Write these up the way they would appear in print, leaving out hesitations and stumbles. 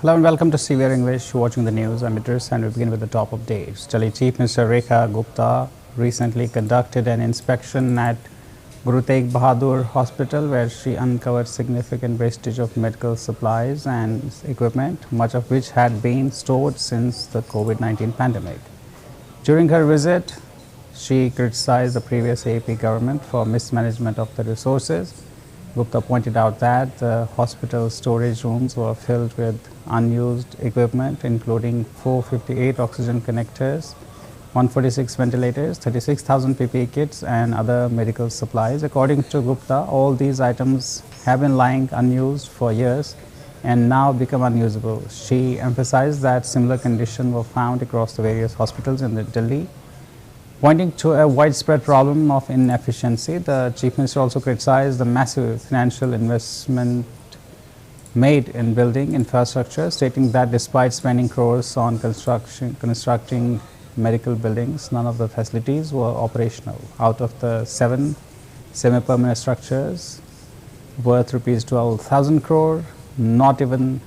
Hello and welcome to CVR English, watching the news. I'm Idris and we begin with the top updates. Delhi Chief Minister Rekha Gupta recently conducted an inspection at Guru Tegh Bahadur Hospital where she uncovered significant wastage of medical supplies and equipment, much of which had been stored since the COVID-19 pandemic. During her visit, she criticized the previous AP government for mismanagement of the resources. Gupta pointed out that the hospital storage rooms were filled with unused equipment, including 458 oxygen connectors, 146 ventilators, 36,000 PPE kits and other medical supplies. According to Gupta, all these items have been lying unused for years and now become unusable. She emphasized that similar conditions were found across the various hospitals in Delhi. Pointing to a widespread problem of inefficiency, the Chief Minister also criticized the massive financial investment made in building infrastructure, stating that despite spending crores on constructing medical buildings, none of the facilities were operational. Out of the 7 semi-permanent structures worth rupees 12,000 crore, not even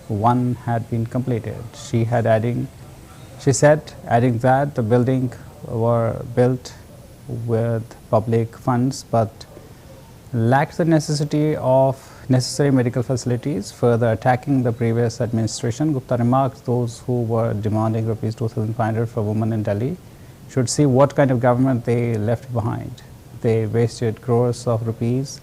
one had been completed. She said, adding that the building were built with public funds but lacked the necessary medical facilities, further attacking the previous administration. Gupta remarked those who were demanding rupees 2,500 for women in Delhi should see what kind of government they left behind. They wasted crores of rupees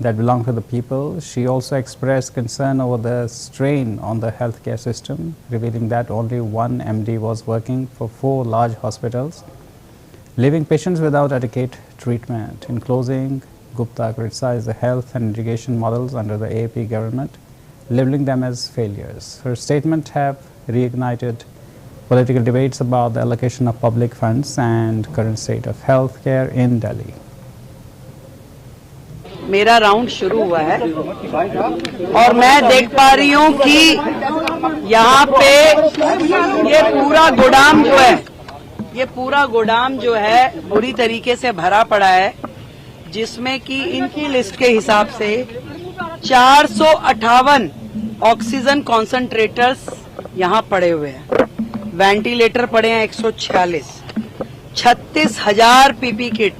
that belong to the people. She also expressed concern over the strain on the healthcare system, revealing that only one MD was working for 4 large hospitals, leaving patients without adequate treatment. In closing, Gupta criticized the health and education models under the AAP government, labeling them as failures. Her statement have reignited political debates about the allocation of public funds and current state of healthcare in Delhi. मेरा round शुरू हुआ है और मैं देख पा रही हूँ कि यहाँ पे ये पूरा गोदाम जो है बुरी तरीके से भरा पड़ा है, जिसमें कि इनकी लिस्ट के हिसाब से 458 ऑक्सीजन कॉन्सेंट्रेटर्स यहाँ पड़े हुए हैं, वेंटिलेटर पड़े हैं 146, 36,000 पीपी किट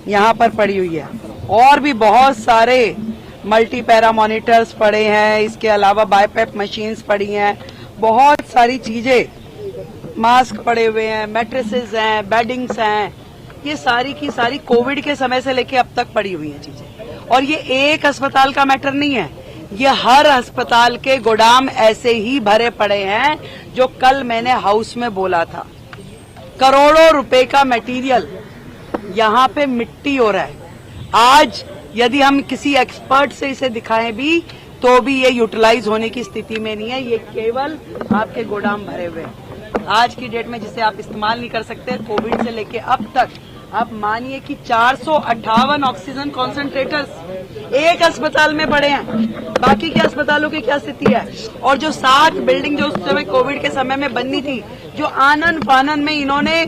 यहाँ पर पड़ी हुई है और भी बहुत सारे मल्टी पैरा मॉनिटर्स पड़े हैं। इसके अलावा बाईपैप मशीन्स पड़ी हैं, बहुत सारी चीजें, मास्क पड़े हुए हैं, मैट्रेसेस हैं, बेडिंग्स हैं, ये सारी की सारी कोविड के समय से लेके अब तक पड़ी हुई हैं चीजें। और ये एक अस्पताल का मैटर नहीं है, ये हर अस्पताल के गोदाम ऐसे ही भरे पड़े हैं। जो कल मैंने हाउस में बोला था, करोड़ों रुपए का मटेरियल यहाँ पे मिट्टी हो रहा है। आज यदि हम किसी एक्सपर्ट से इसे दिखाएं भी तो भी ये यूटिलाइज होने की स्थिति में नहीं है। ये केवल आपके गोदाम भरे हुए हैं आज की डेट में, जिसे आप इस्तेमाल नहीं कर सकते। कोविड से लेके अब तक आप मानिए कि 458 ऑक्सीजन कॉन्सेंट्रेटर्स एक अस्पताल में पड़े हैं। बाकी के अस्पतालों की क्या स्थिति है? और जो 7 बिल्डिंग जो उस समय कोविड के समय में बननी थी, जो आनन फानन में इन्होंने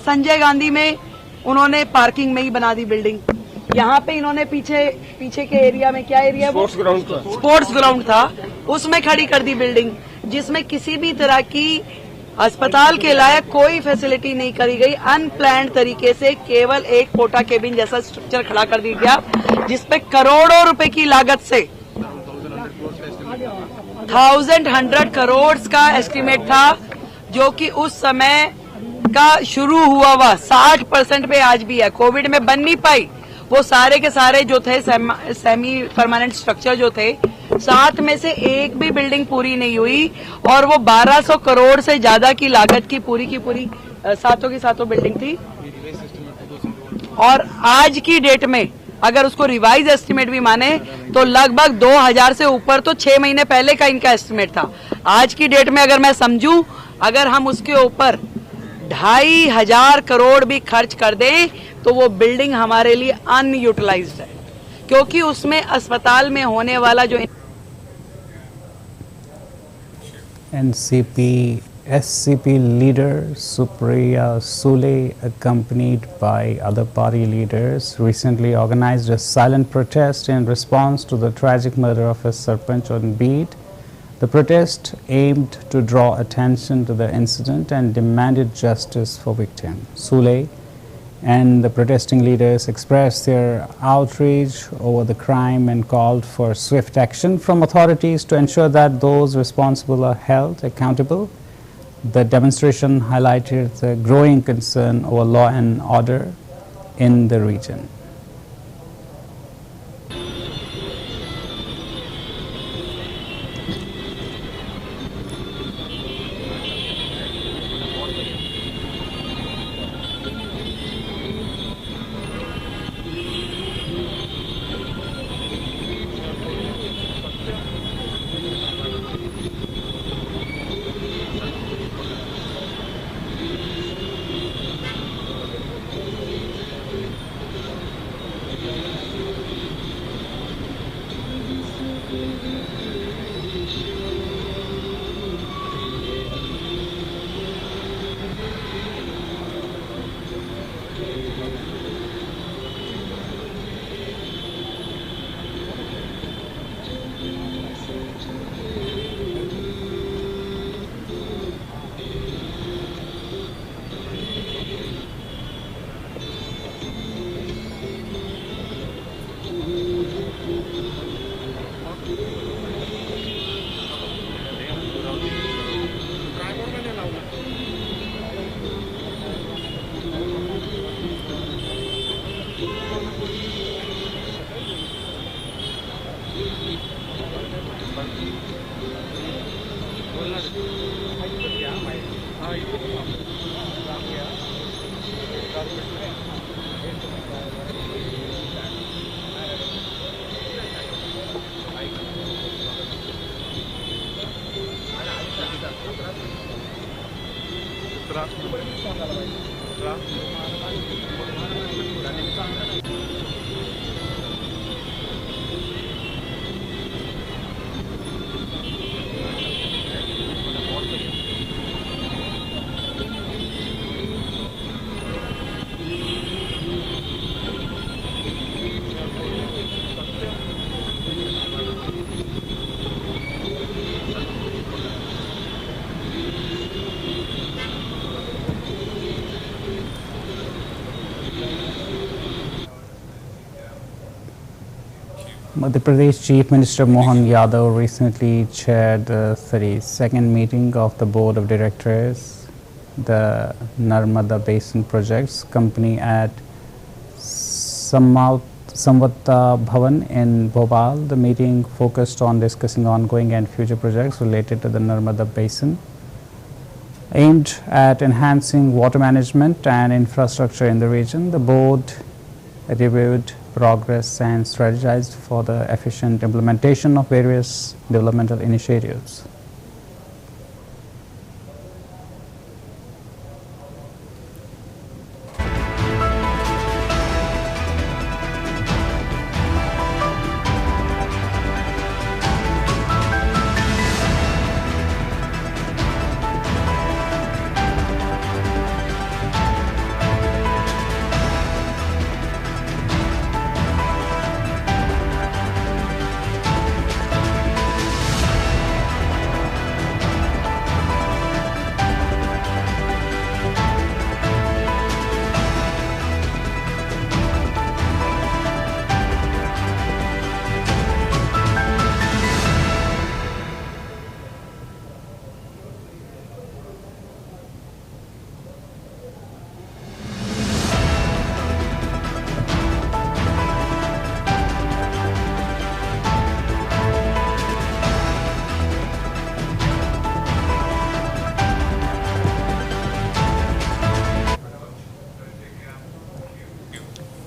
संजय गांधी में उन्होंने पार्किंग में ही बना दी बिल्डिंग। यहाँ पे इन्होंने पीछे के एरिया में, क्या एरिया, स्पोर्ट्स ग्राउंड था, उसमें खड़ी कर दी बिल्डिंग, जिसमें किसी भी तरह की अस्पताल के लायक कोई फैसिलिटी नहीं करी गई। अनप्लान्ड तरीके से केवल एक पोटा केबिन जैसा स्ट्रक्चर खड़ा कर दिया गया, जिसपे करोड़ों रुपए की लागत से 1,100 करोड़ का एस्टिमेट था, जो कि उस समय का शुरू हुआ 60% पे आज भी है। कोविड में बन नहीं पाई। वो सारे के सारे जो थे सेमी परमानेंट स्ट्रक्चर जो थे, 7 में से एक भी बिल्डिंग पूरी नहीं हुई और वो 1200 करोड़ से ज्यादा की लागत की पूरी सातों की सातों बिल्डिंग थी। और आज की डेट में अगर उसको रिवाइज एस्टिमेट भी माने तो लगभग 2000 से ऊपर तो 6 महीने पहले का इनका एस्टिमेट था। आज की डेट में अगर मैं समझूं, अगर हम उसके ऊपर 2,500 करोड़ भी खर्च कर दें तो वो बिल्डिंग हमारे लिए अनयूटिलाइज्ड है, क्योंकि उसमें अस्पताल में होने वाला जो SCP leader Supriya Sule, accompanied by other party leaders, recently organized a silent protest in response to the tragic murder of his sarpanch on beat The protest aimed to draw attention to the incident and demanded justice for victim Sule, and the protesting leaders expressed their outrage over the crime and called for swift action from authorities to ensure that those responsible are held accountable. The demonstration highlighted the growing concern over law and order in the region. Madhya Pradesh Chief Minister Mohan Yadav recently chaired the 32nd meeting of the Board of Directors, the Narmada Basin Projects Company at Samvat Bhavan in Bhopal. The meeting focused on discussing ongoing and future projects related to the Narmada Basin, aimed at enhancing water management and infrastructure in the region. The board reviewed progress and strategized for the efficient implementation of various developmental initiatives.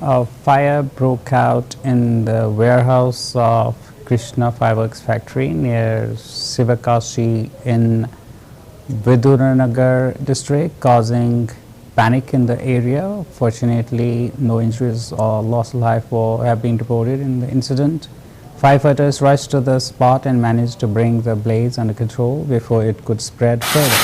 A fire broke out in the warehouse of Krishna Fireworks Factory near Sivakasi in Vidurnagar district, causing panic in the area. Fortunately, no injuries or loss of life have been reported in the incident. Firefighters rushed to the spot and managed to bring the blaze under control before it could spread further.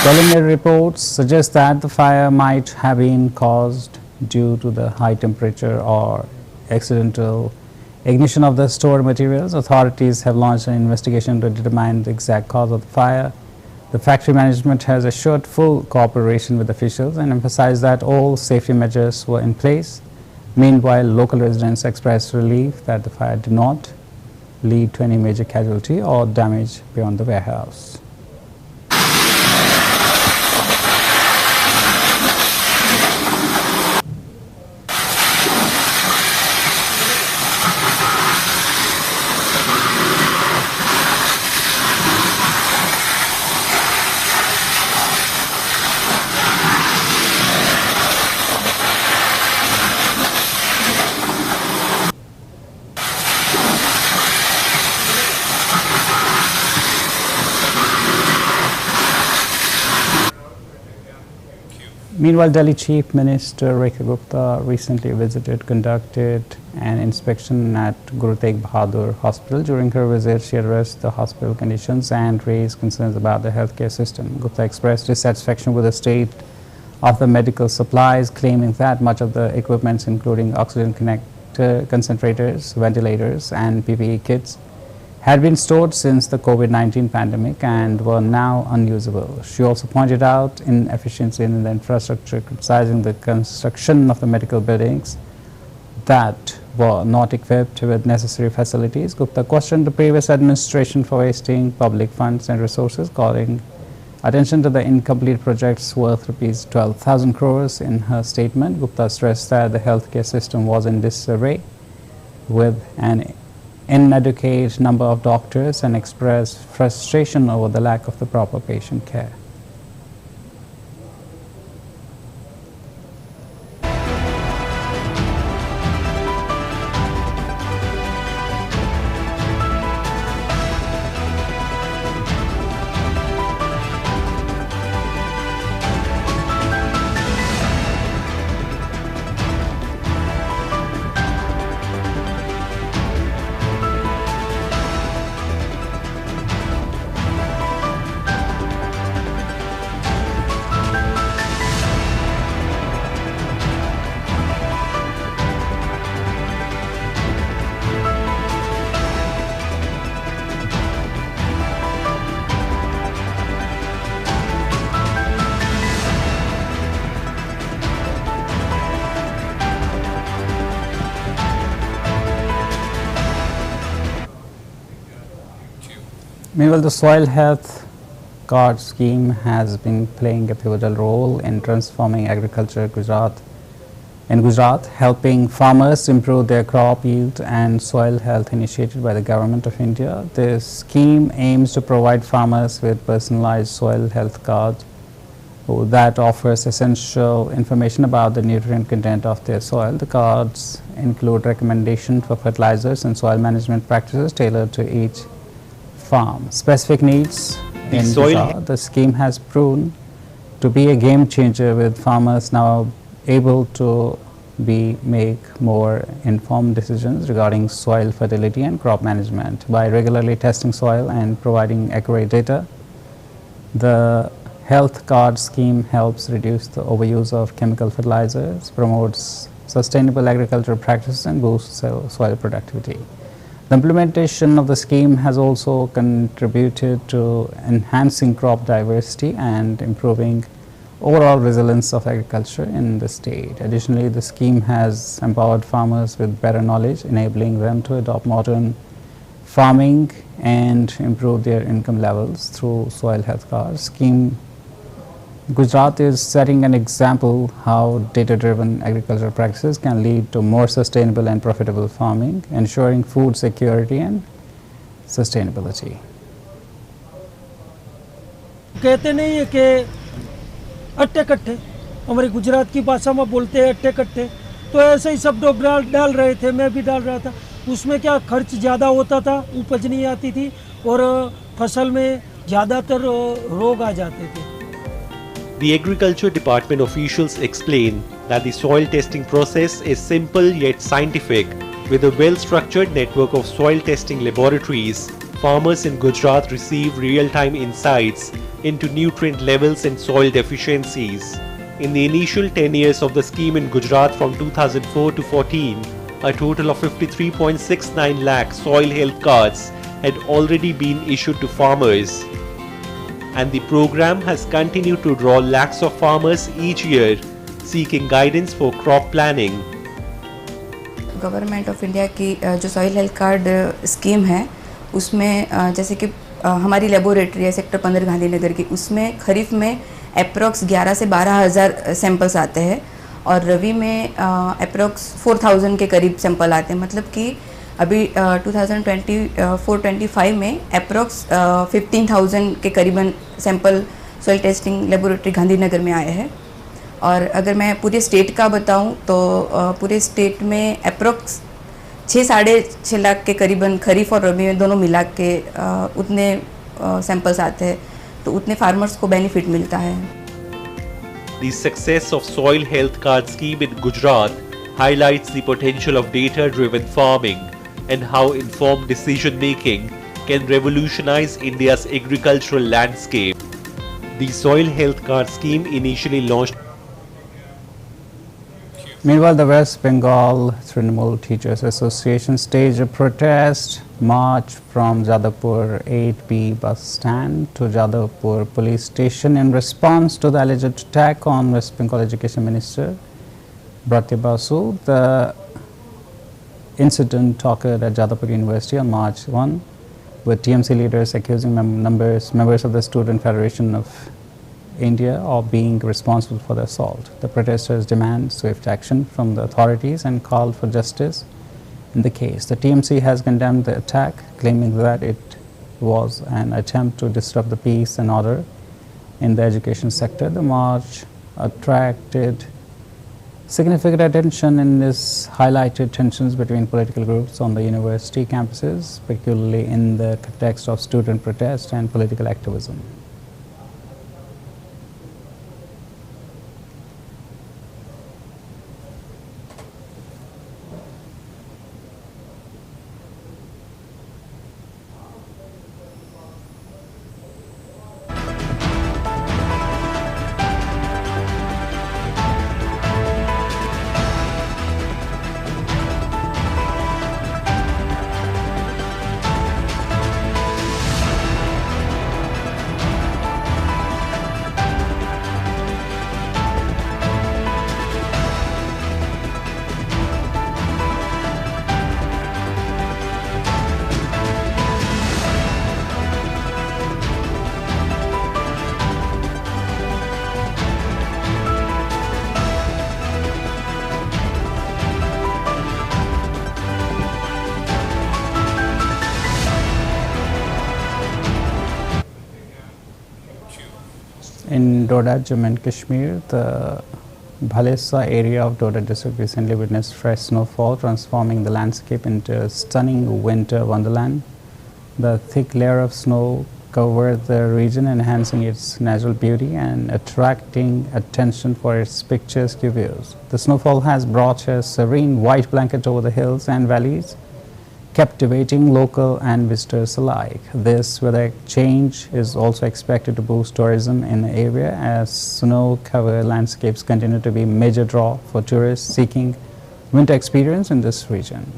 Preliminary reports suggest that the fire might have been caused due to the high temperature or accidental ignition of the stored materials. Authorities have launched an investigation to determine the exact cause of the fire. The factory management has assured full cooperation with officials and emphasized that all safety measures were in place. Meanwhile, local residents expressed relief that the fire did not lead to any major casualty or damage beyond the warehouse. Meanwhile, Delhi Chief Minister Rekha Gupta recently conducted an inspection at Guru Tegh Bahadur Hospital. During her visit, she addressed the hospital conditions and raised concerns about the healthcare system. Gupta expressed dissatisfaction with the state of the medical supplies, claiming that much of the equipment, including oxygen concentrators, ventilators, and PPE kits, had been stored since the COVID-19 pandemic and were now unusable. She also pointed out inefficiency in the infrastructure, criticizing the construction of the medical buildings that were not equipped with necessary facilities. Gupta questioned the previous administration for wasting public funds and resources, calling attention to the incomplete projects worth Rs 12,000 crores. In her statement, Gupta stressed that the healthcare system was in disarray with an inadequate number of doctors and expressed frustration over the lack of the proper patient care. Meanwhile, the soil health card scheme has been playing a pivotal role in transforming agriculture in Gujarat, helping farmers improve their crop yield and soil health initiated by the Government of India. This scheme aims to provide farmers with personalized soil health cards that offers essential information about the nutrient content of their soil. The cards include recommendations for fertilizers and soil management practices tailored to each farm specific needs in Gujarat. The scheme has proven to be a game changer, with farmers now able to make more informed decisions regarding soil fertility and crop management. By regularly testing soil and providing accurate data, the health card scheme helps reduce the overuse of chemical fertilizers, promotes sustainable agricultural practices, and boosts soil productivity. The implementation of the scheme has also contributed to enhancing crop diversity and improving overall resilience of agriculture in the state. Additionally, the scheme has empowered farmers with better knowledge, enabling them to adopt modern farming and improve their income levels through soil health card scheme. Gujarat is setting an example how data-driven agricultural practices can lead to more sustainable and profitable farming, ensuring food security and sustainability. कहते नहीं है कि अट्टे कट्टे, हमारे गुजरात की भाषा में बोलते हैं अट्टे कट्टे, तो ऐसे ही सब लोग डाल रहे थे, मैं भी डाल रहा था। उसमें क्या खर्च ज़्यादा होता था, उपज नहीं आती थी और फसल में ज़्यादातर रोग आ जाते थे। The Agriculture Department officials explain that the soil testing process is simple yet scientific. With a well-structured network of soil testing laboratories, farmers in Gujarat receive real-time insights into nutrient levels and soil deficiencies. In the initial 10 years of the scheme in Gujarat from 2004 to 14, a total of 53.69 lakh soil health cards had already been issued to farmers. And the program has continued to draw lakhs of farmers each year seeking guidance for crop planning. Government of India की जो soil health card scheme है उसमें जैसे कि हमारी laboratory है sector 15 Gandhinagar की, उसमें खरीफ में अप्रॉक्स 11 से 12 हज़ार सैंपल्स आते हैं और रवि में अप्रॉक्स 4000 के करीब सैंपल आते हैं। मतलब कि अभी 2024-25 में अप्रॉक्स 15,000 के करीबन sample soil testing laboratory Gandhinagar में आए हैं। और अगर मैं पूरे स्टेट का बताऊं तो पूरे स्टेट में अप्रॉक्स 6-6.5 लाख के करीबन खरीफ और रबी में दोनों मिला के उतने सैंपल्स आते हैं, तो उतने फार्मर्स को बेनिफिट मिलता है। The success of soil health card scheme in Gujarat highlights the potential of data-driven farming and how informed decision making can revolutionize India's agricultural landscape. The soil health card scheme initially launched. Meanwhile, the West Bengal Trinamool Teachers Association staged a protest march from Jadavpur 8B bus stand to Jadavpur police station in response to the alleged attack on West Bengal Education Minister Bratya Basu. The incident occurred at Jadavpur University on March 1, with TMC leaders accusing members of the Student Federation of India of being responsible for the assault. The protesters demand swift action from the authorities and called for justice in the case. The TMC has condemned the attack, claiming that it was an attempt to disrupt the peace and order in the education sector. The march attracted significant attention and this highlighted tensions between political groups on the university campuses, particularly in the context of student protest and political activism. In Doda, Jammu and Kashmir, the Bhalesa area of Doda district recently witnessed fresh snowfall, transforming the landscape into a stunning winter wonderland. The thick layer of snow covered the region, enhancing its natural beauty and attracting attention for its picturesque views. The snowfall has brought a serene white blanket over the hills and valleys, captivating local and visitors alike. This weather change is also expected to boost tourism in the area as snow-covered landscapes continue to be a major draw for tourists seeking winter experience in this region.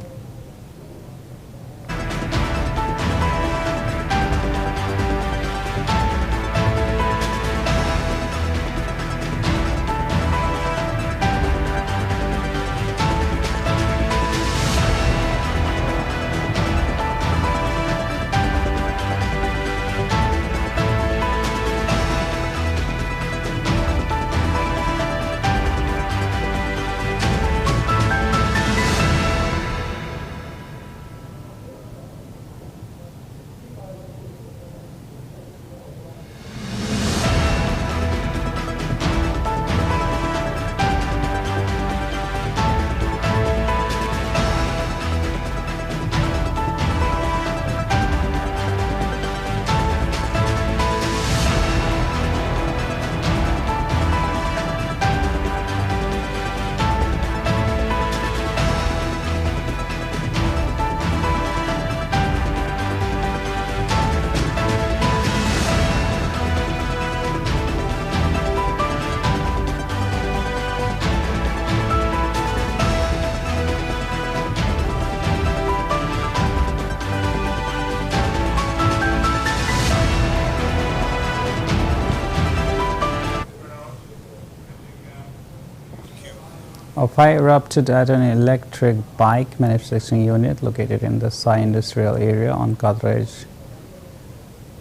A fire erupted at an electric bike manufacturing unit located in the Sai industrial area on Godrej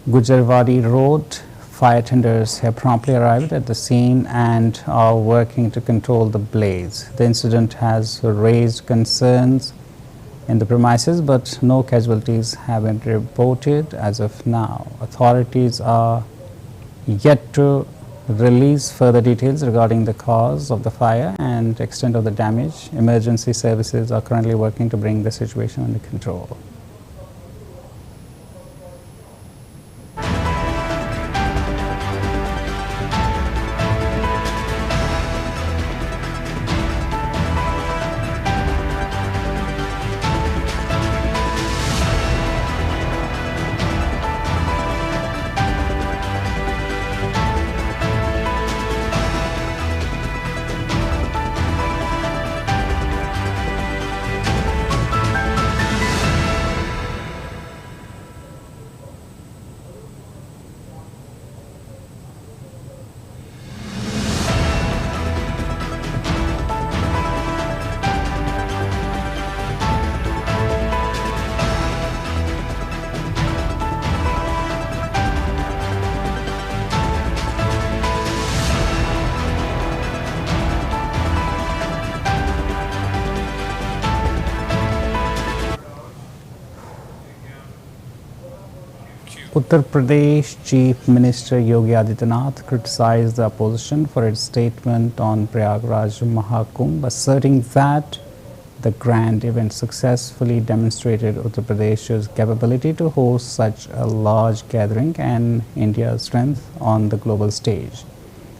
Gujarwadi Road. Fire tenders have promptly arrived at the scene and are working to control the blaze. The incident has raised concerns in the premises, but no casualties have been reported as of now. Authorities are yet to release further details regarding the cause of the fire and extent of the damage. Emergency services are currently working to bring the situation under control. Uttar Pradesh Chief Minister Yogi Adityanath criticized the opposition for its statement on Prayagraj Mahakumbh, asserting that the grand event successfully demonstrated Uttar Pradesh's capability to host such a large gathering and India's strength on the global stage.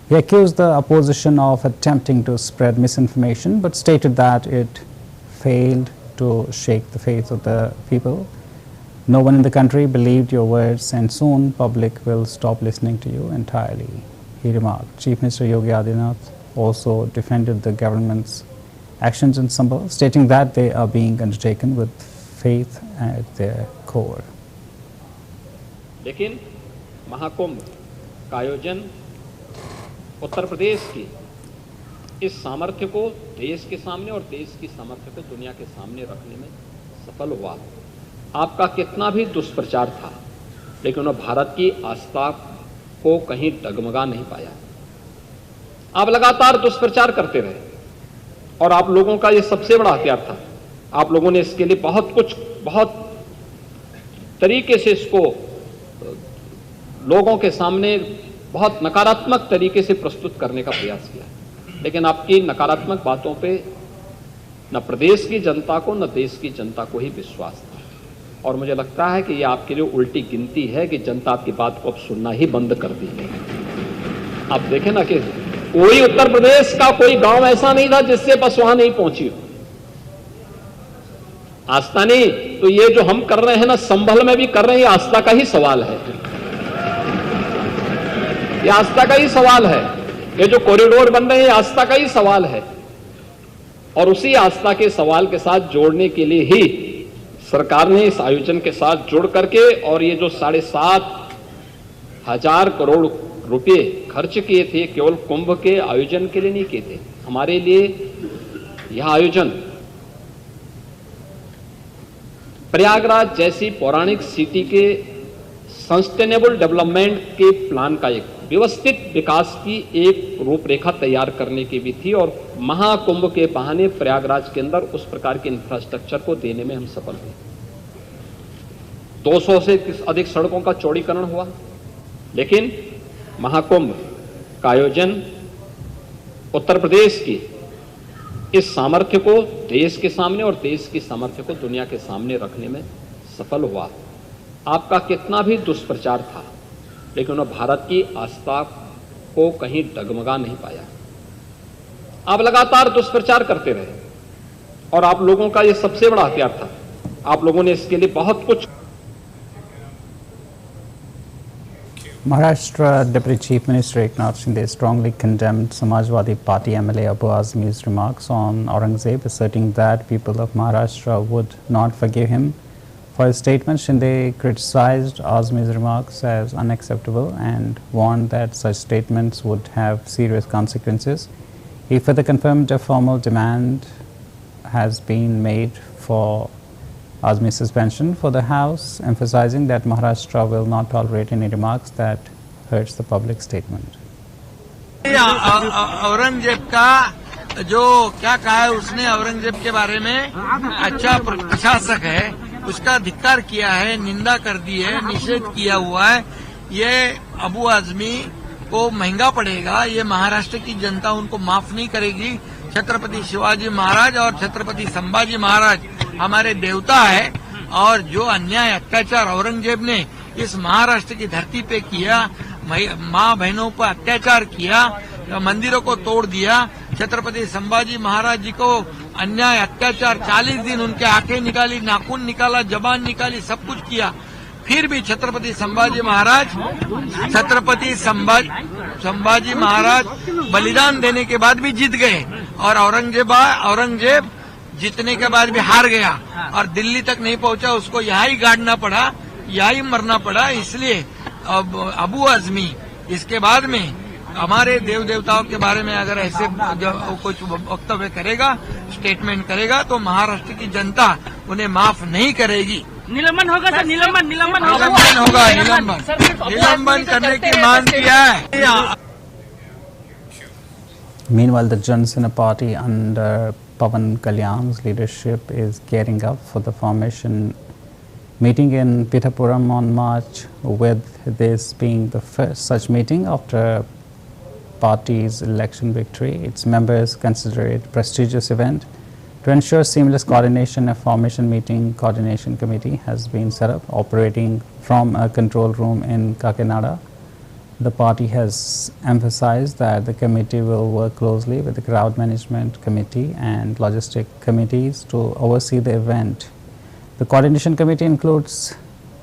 He accused the opposition of attempting to spread misinformation, but stated that it failed to shake the faith of the people. No one in the country believed your words, and soon public will stop listening to you entirely, he remarked. Chief Minister Yogi Adityanath also defended the government's actions in Sambhal, stating that they are being undertaken with faith at their core. लेकिन महाकुंभ का आयोजन उत्तर प्रदेश की इस सामर्थ्य को देश के सामने और देश की सामर्थ्य को दुनिया के सामने रखने में सफल हुआ। आपका कितना भी दुष्प्रचार था, लेकिन उन्होंने भारत की आस्था को कहीं डगमगा नहीं पाया। आप लगातार दुष्प्रचार करते रहे और आप लोगों का ये सबसे बड़ा हथियार था। आप लोगों ने इसके लिए बहुत तरीके से इसको लोगों के सामने बहुत नकारात्मक तरीके से प्रस्तुत करने का प्रयास किया, लेकिन आपकी नकारात्मक बातों पे न प्रदेश की जनता को न देश की जनता को ही विश्वास था। और मुझे लगता है कि ये आपके लिए उल्टी गिनती है कि जनता आपकी बात को अब सुनना ही बंद कर दी है। आप देखें ना कि कोई उत्तर प्रदेश का कोई गांव ऐसा नहीं था जिससे बस वहां नहीं पहुंची हो। आस्था नहीं तो ये जो हम कर रहे हैं ना, संभल में भी कर रहे हैं, ये आस्था का ही सवाल है। ये आस्था का ही सवाल है। ये जो कॉरिडोर बन रहे हैं, आस्था का ही सवाल है। और उसी आस्था के सवाल के साथ जोड़ने के लिए ही सरकार ने इस आयोजन के साथ जुड़ करके और ये जो 7,500 करोड़ रुपए खर्च किए थे, केवल कुंभ के आयोजन के लिए नहीं किए थे। हमारे लिए यह आयोजन प्रयागराज जैसी पौराणिक सिटी के सस्टेनेबल डेवलपमेंट के प्लान का एक व्यवस्थित विकास की एक रूपरेखा तैयार करने की भी थी, और महाकुंभ के बहाने प्रयागराज के अंदर उस प्रकार के इंफ्रास्ट्रक्चर को देने में हम सफल हुए। 200 से अधिक सड़कों का चौड़ीकरण हुआ, लेकिन महाकुंभ का आयोजन उत्तर प्रदेश की इस सामर्थ्य को देश के सामने और देश की सामर्थ्य को दुनिया के सामने रखने में सफल हुआ। आपका कितना भी दुष्प्रचार था, लेकिन उन्होंने भारत की आस्था को कहीं डगमगा नहीं पाया। आप लगातार दुष्प्रचार करते रहे और आप लोगों का ये सबसे बड़ा हथियार था। आप लोगों ने इसके लिए बहुत कुछ। Maharashtra Deputy Chief Minister Eknath Shinde strongly condemned Samajwadi Party MLA Abu Azmi's remarks on Aurangzeb, asserting that people of Maharashtra would not forgive him for his statement. Shinde criticized Azmi's remarks as unacceptable and warned that such statements would have serious consequences. He further confirmed a formal demand has been made for Azmi's suspension for the House, emphasizing that Maharashtra will not tolerate any remarks that hurts the public statement. Aurangzeb का जो क्या कहा है उसने औरंगजेब के बारे में अच्छा प्रशासक है, उसका धिक्कार किया है, निंदा कर दी है, निषेध किया हुआ है। ये अबू आजमी को महंगा पड़ेगा, ये महाराष्ट्र की जनता उनको माफ नहीं करेगी। छत्रपति शिवाजी महाराज और छत्रपति संभाजी महाराज हमारे देवता है, और जो अन्याय अत्याचार औरंगजेब ने इस महाराष्ट्र की धरती पे किया, माँ बहनों पर अत्याचार किया, मंदिरों को तोड़ दिया, छत्रपति संभाजी महाराज जी को अन्याय अत्याचार 40 दिन उनके आंखें निकाली, नाखून निकाला, जबान निकाली, सब कुछ किया, फिर भी छत्रपति संभाजी महाराज बलिदान देने के बाद भी जीत गए, और औरंगजेब जीतने के बाद भी हार गया और दिल्ली तक नहीं पहुंचा, उसको यहाँ ही गाड़ना पड़ा, यहाँ ही मरना पड़ा। इसलिए अब अबू आजमी इसके बाद में हमारे देव देवताओं के बारे में अगर ऐसे कुछ वक्तव्य करेगा, स्टेटमेंट करेगा, तो महाराष्ट्र की जनता उन्हें माफ नहीं करेगी। निलंबन होगा सर, निलंबन करने की मांग किया है। Meanwhile, the Janasena party under Pawan Kalyan's leadership is gearing up for the formation meeting in Pithapuram on March, with this being the first such meeting after party's election victory. Its members consider it a prestigious event. To ensure seamless coordination, a formation meeting coordination committee has been set up, operating from a control room in Kakinada. The party has emphasized that the committee will work closely with the crowd management committee and logistic committees to oversee the event. The coordination committee includes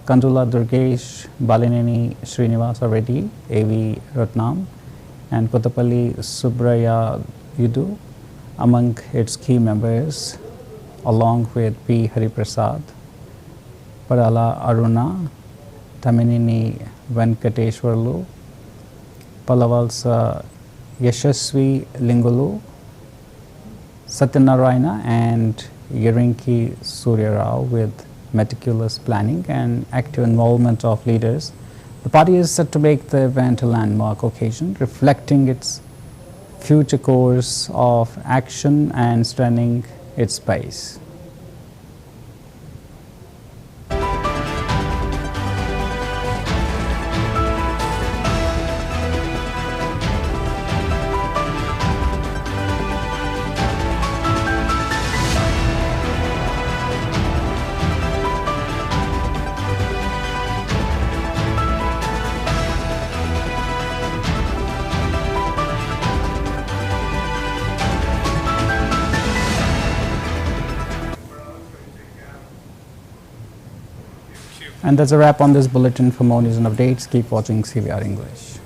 Kandula Durgesh, Balineni Srinivasa Reddy, A.V. Ratnam, and Kotapalli Subraya Yudu among its key members, along with P. Hariprasad, Parala Aruna, Taminini Venkateshwarlu, Palavalsa Yashasvi Lingulu, Satyanarayana, and Yerinki Surya Rao. With meticulous planning and active involvement of leaders, the party is set to make the event a landmark occasion, reflecting its future course of action and strengthening its base. And that's a wrap on this bulletin. For more news and updates, keep watching CVR English.